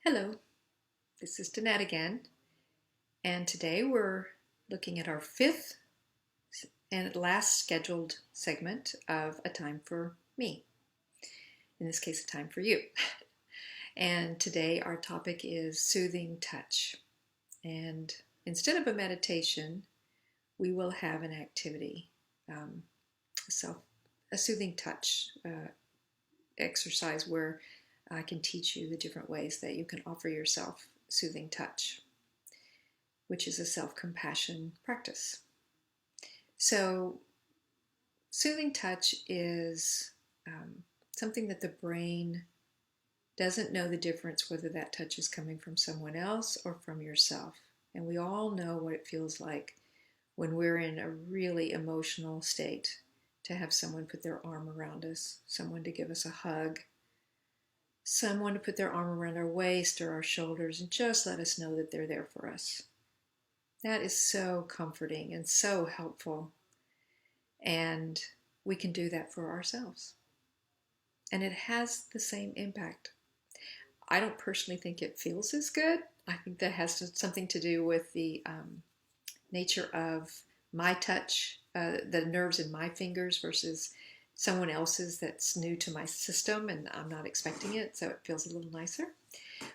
Hello, this is Danette again, and today we're looking at our fifth and last scheduled segment of A Time for Me. In this case, A Time for You. And today our topic is soothing touch. And instead of a meditation, we will have an activity, a soothing touch exercise where I can teach you the different ways that you can offer yourself soothing touch, which is a self-compassion practice. So soothing touch is something that the brain doesn't know the difference whether that touch is coming from someone else or from yourself. And we all know what it feels like when we're in a really emotional state to have someone put their arm around us, someone to give us a hug, someone to put their arm around our waist or our shoulders and just let us know that they're there for us. That is so comforting and so helpful. And we can do that for ourselves. And it has the same impact. I don't personally think it feels as good. I think that has something to do with the nature of my touch, the nerves in my fingers versus someone else's that's new to my system and I'm not expecting it, so it feels a little nicer.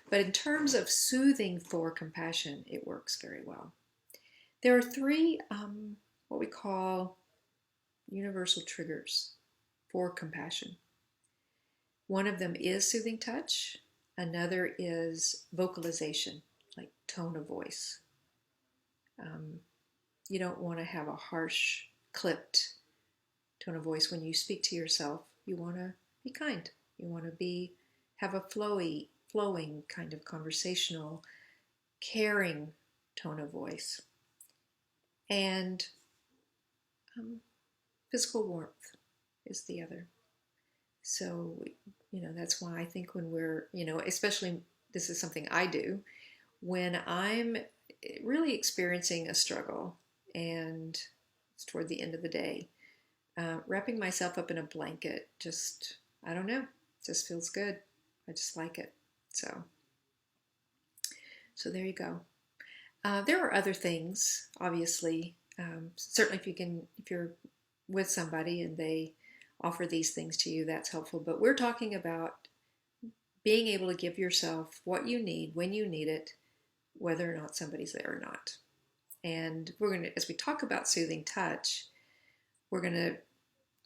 But in terms of soothing for compassion, it works very well. There are three what we call universal triggers for compassion. One of them is soothing touch. Another is vocalization, like tone of voice. You don't want to have a harsh, clipped tone of voice when you speak to yourself. You want to be kind. You want to have a flowing kind of conversational, caring tone of voice. And physical warmth is the other. So, that's why I think when we're, especially this is something I do, when I'm really experiencing a struggle and it's toward the end of the day, wrapping myself up in a blanket, I don't know, just feels good. I just like it. So there you go. There are other things, obviously. Certainly if you're with somebody and they offer these things to you, that's helpful. But we're talking about being able to give yourself what you need when you need it, whether or not somebody's there or not. And as we talk about soothing touch, we're going to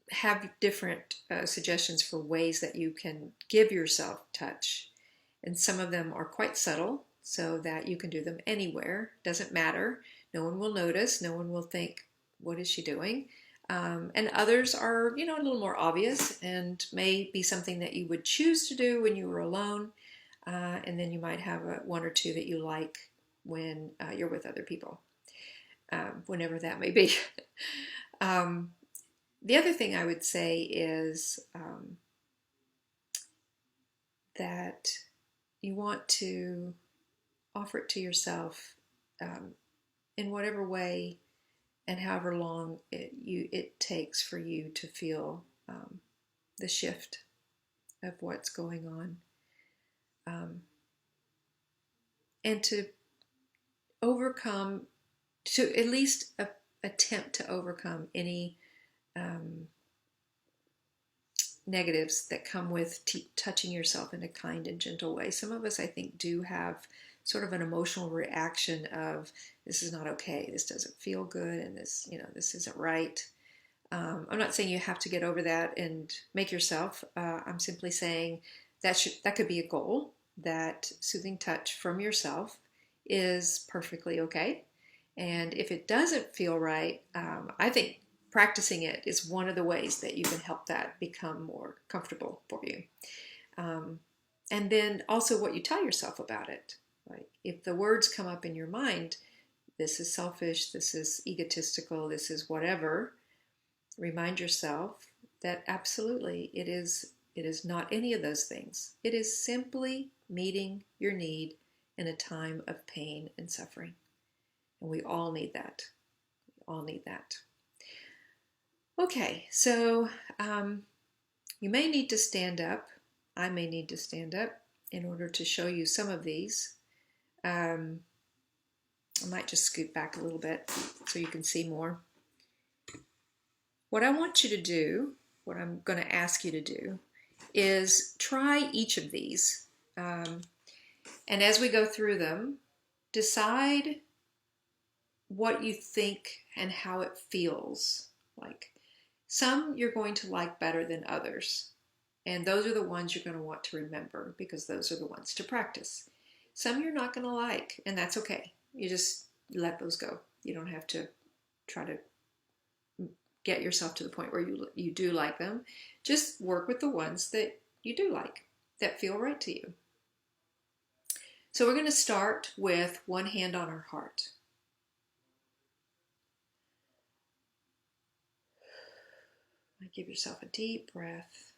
have different suggestions for ways that you can give yourself touch. And some of them are quite subtle, so that you can do them anywhere. Doesn't matter. No one will notice. No one will think, what is she doing? And others are, a little more obvious and may be something that you would choose to do when you were alone. And then you might have one or two that you like when you're with other people, whenever that may be. The other thing I would say is that you want to offer it to yourself in whatever way and however long it takes for you to feel the shift of what's going on. And to at least attempt to overcome any negatives that come with touching yourself in a kind and gentle way. Some of us, I think, do have sort of an emotional reaction of, this is not okay, this doesn't feel good, and this isn't right. I'm not saying you have to get over that and make yourself. I'm simply saying that could be a goal, that soothing touch from yourself is perfectly okay. And if it doesn't feel right, I think practicing it is one of the ways that you can help that become more comfortable for you. And then also what you tell yourself about it. Like if the words come up in your mind, this is selfish, this is egotistical, this is whatever, remind yourself that absolutely it is not any of those things. It is simply meeting your need in a time of pain and suffering. And we all need that. We all need that. Okay, so you may need to stand up. I may need to stand up. in order to show you some of these. I might just scoot back a little bit so you can see more. What I want you to do, what I'm going to ask you to do, is try each of these. And as we go through them, decide what you think and how it feels like. Some you're going to like better than others. And those are the ones you're going to want to remember because those are the ones to practice. Some you're not going to like, and that's okay. You just let those go. You don't have to try to get yourself to the point where you do like them. Just work with the ones that you do like, that feel right to you. So we're going to start with one hand on our heart. Give yourself a deep breath.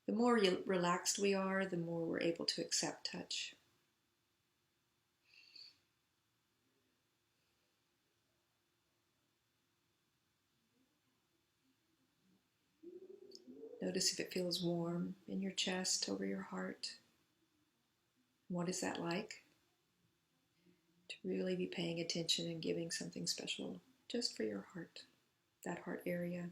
The more relaxed we are, the more we're able to accept touch. Notice if it feels warm in your chest, over your heart. What is that like? To really be paying attention and giving something special just for your heart, that heart area.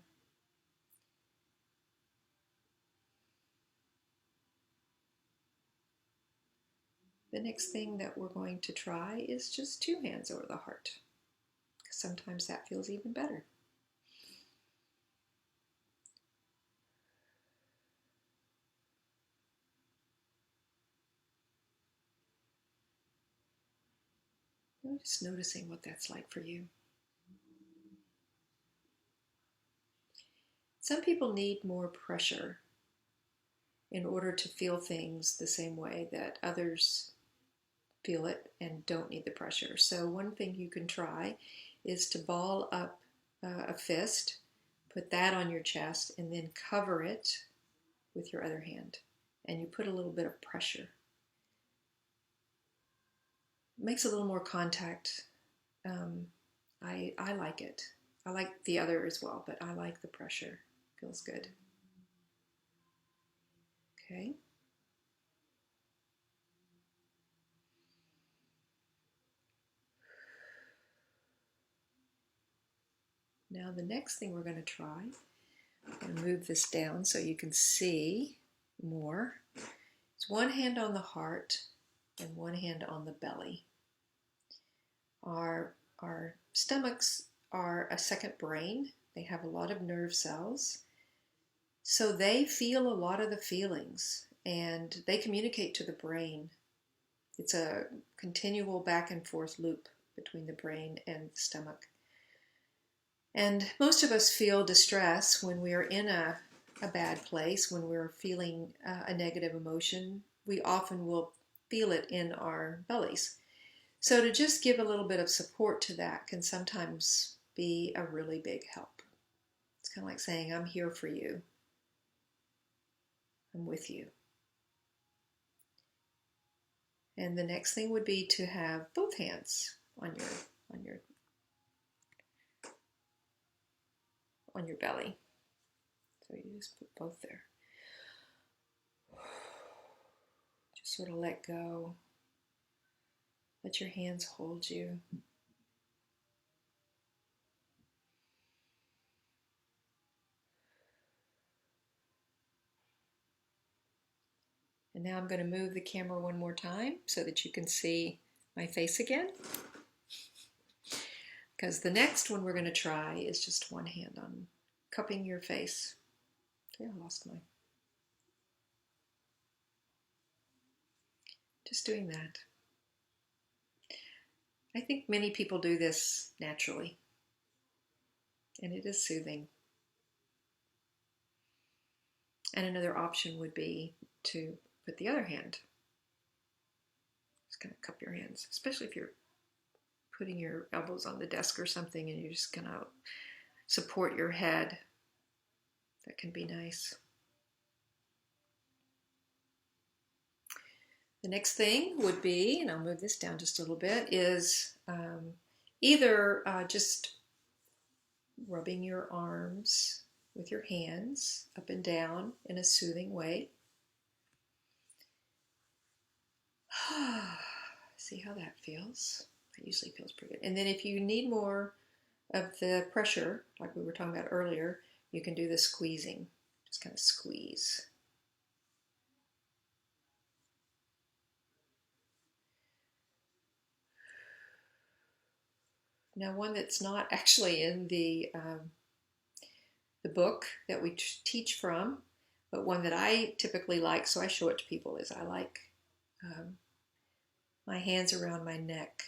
The next thing that we're going to try is just two hands over the heart. Sometimes that feels even better. Just noticing what that's like for you. Some people need more pressure in order to feel things the same way that others feel it and don't need the pressure. So one thing you can try is to ball up a fist, put that on your chest, and then cover it with your other hand. And you put a little bit of pressure. It makes a little more contact. I like it. I like the other as well, but I like the pressure. Feels good. Okay. Now the next thing we're going to try, I'm going to move this down so you can see more. It's one hand on the heart and one hand on the belly. Our stomachs are a second brain. They have a lot of nerve cells. So they feel a lot of the feelings and they communicate to the brain. It's a continual back and forth loop between the brain and the stomach. And most of us feel distress when we're in a bad place, when we're feeling a negative emotion. We often will feel it in our bellies. So to just give a little bit of support to that can sometimes be a really big help. It's kind of like saying, I'm here for you. I'm with you. And the next thing would be to have both hands on your belly. So you just put both there. Just sort of let go. Let your hands hold you. And now I'm going to move the camera one more time so that you can see my face again. Because the next one we're going to try is just one hand on cupping your face. Okay, I lost mine. Just doing that. I think many people do this naturally. And it is soothing. And another option would be to put the other hand. Just kind of cup your hands, especially if you're putting your elbows on the desk or something and you're just going to support your head. That can be nice. The next thing would be, and I'll move this down just a little bit, is either just rubbing your arms with your hands up and down in a soothing way. See how that feels? That usually feels pretty good. And then if you need more of the pressure, like we were talking about earlier, you can do the squeezing. Just kind of squeeze. Now, one that's not actually in the book that we teach from, but one that I typically like, so I show it to people, is I like my hands around my neck.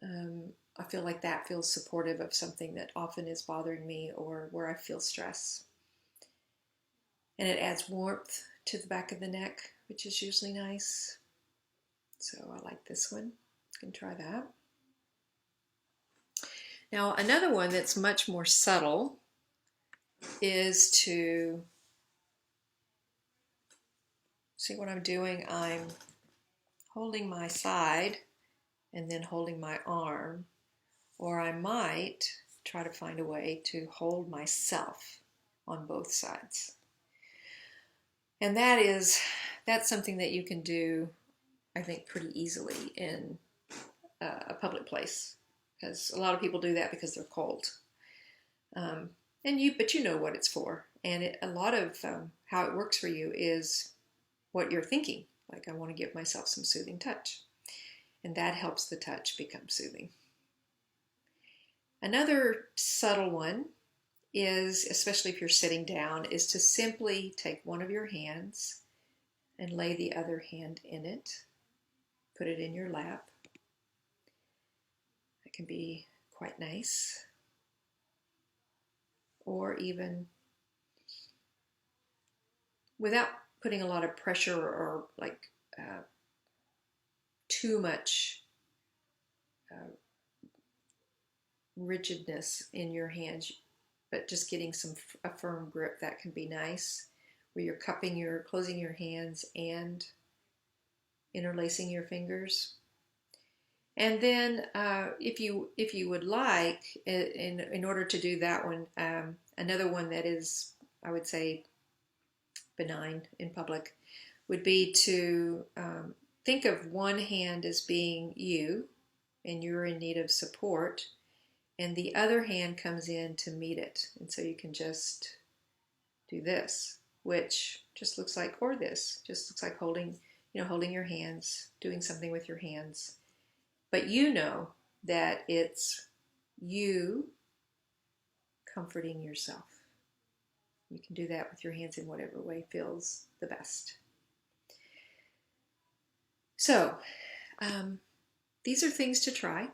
I feel like that feels supportive of something that often is bothering me or where I feel stress. And it adds warmth to the back of the neck, which is usually nice. So I like this one. You can try that. Now, another one that's much more subtle is to see what I'm doing. I'm holding my side and then holding my arm, or I might try to find a way to hold myself on both sides. And that's something that you can do, I think, pretty easily in a public place, because a lot of people do that because they're cold. But you know what it's for. And a lot of how it works for you is what you're thinking. Like, I want to give myself some soothing touch. And that helps the touch become soothing. Another subtle one is, especially if you're sitting down, is to simply take one of your hands and lay the other hand in it. Put it in your lap. That can be quite nice. Or even without putting a lot of pressure or too much rigidness in your hands, but just getting a firm grip, that can be nice, where you're closing your hands and interlacing your fingers. And then if you would like, in order to do that one, another one that is, I would say, benign in public, would be to think of one hand as being you, and you're in need of support, and the other hand comes in to meet it. And so you can just do this, which just looks like, or this, just looks like holding your hands, doing something with your hands. But you know that it's you comforting yourself. You can do that with your hands in whatever way feels the best. So these are things to try.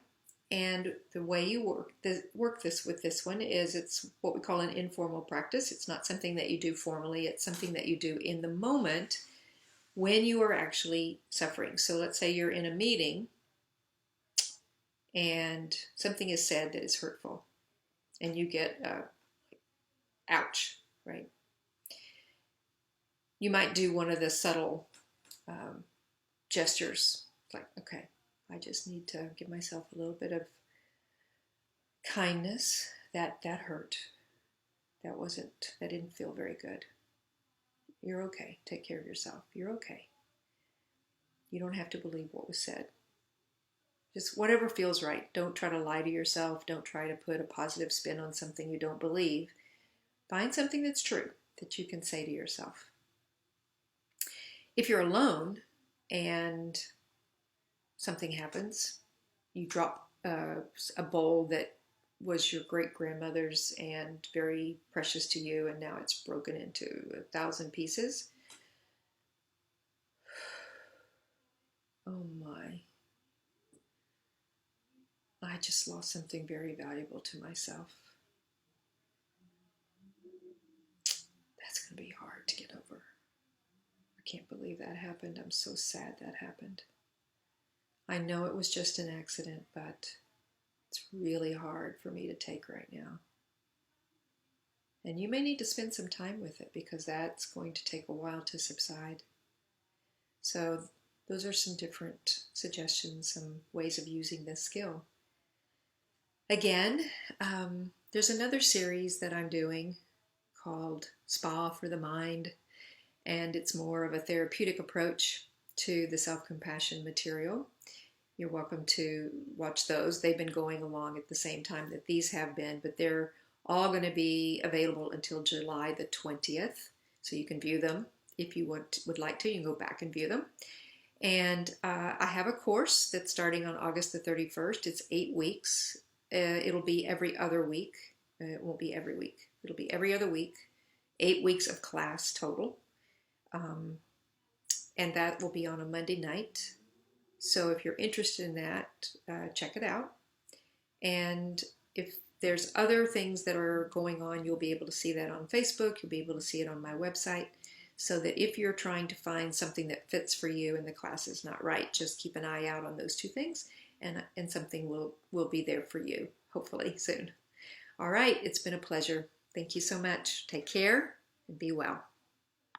And the way you work this with this one is, it's what we call an informal practice. It's not something that you do formally. It's something that you do in the moment when you are actually suffering. So let's say you're in a meeting and something is said that is hurtful, and you get ouch, right? You might do one of the subtle gestures, like, okay, I just need to give myself a little bit of kindness. That hurt. That didn't feel very good. You're okay. Take care of yourself. You're okay. You don't have to believe what was said. Just whatever feels right. Don't try to lie to yourself. Don't try to put a positive spin on something you don't believe. Find something that's true that you can say to yourself. If you're alone and something happens, you drop a bowl that was your great-grandmother's and very precious to you, and now it's broken into 1,000 pieces. Oh my. I just lost something very valuable to myself. That's going to be hard to get over. I can't believe that happened. I'm so sad that happened. I know it was just an accident, but it's really hard for me to take right now. And you may need to spend some time with it, because that's going to take a while to subside. So those are some different suggestions, some ways of using this skill. Again, there's another series that I'm doing called Spa for the Mind, and it's more of a therapeutic approach. to the self-compassion material, you're welcome to watch those. They've been going along at the same time that these have been, but they're all going to be available until July the 20th. So you can view them if you would like to. You can go back and view them. And I have a course that's starting on August the 31st. It's 8 weeks. It'll be every other week. It won't be every week. It'll be every other week. 8 weeks of class total. And that will be on a Monday night. So if you're interested in that, check it out. And if there's other things that are going on, you'll be able to see that on Facebook. You'll be able to see it on my website. So that if you're trying to find something that fits for you and the class is not right, just keep an eye out on those two things, and something will be there for you, hopefully soon. All right, it's been a pleasure. Thank you so much. Take care and be well.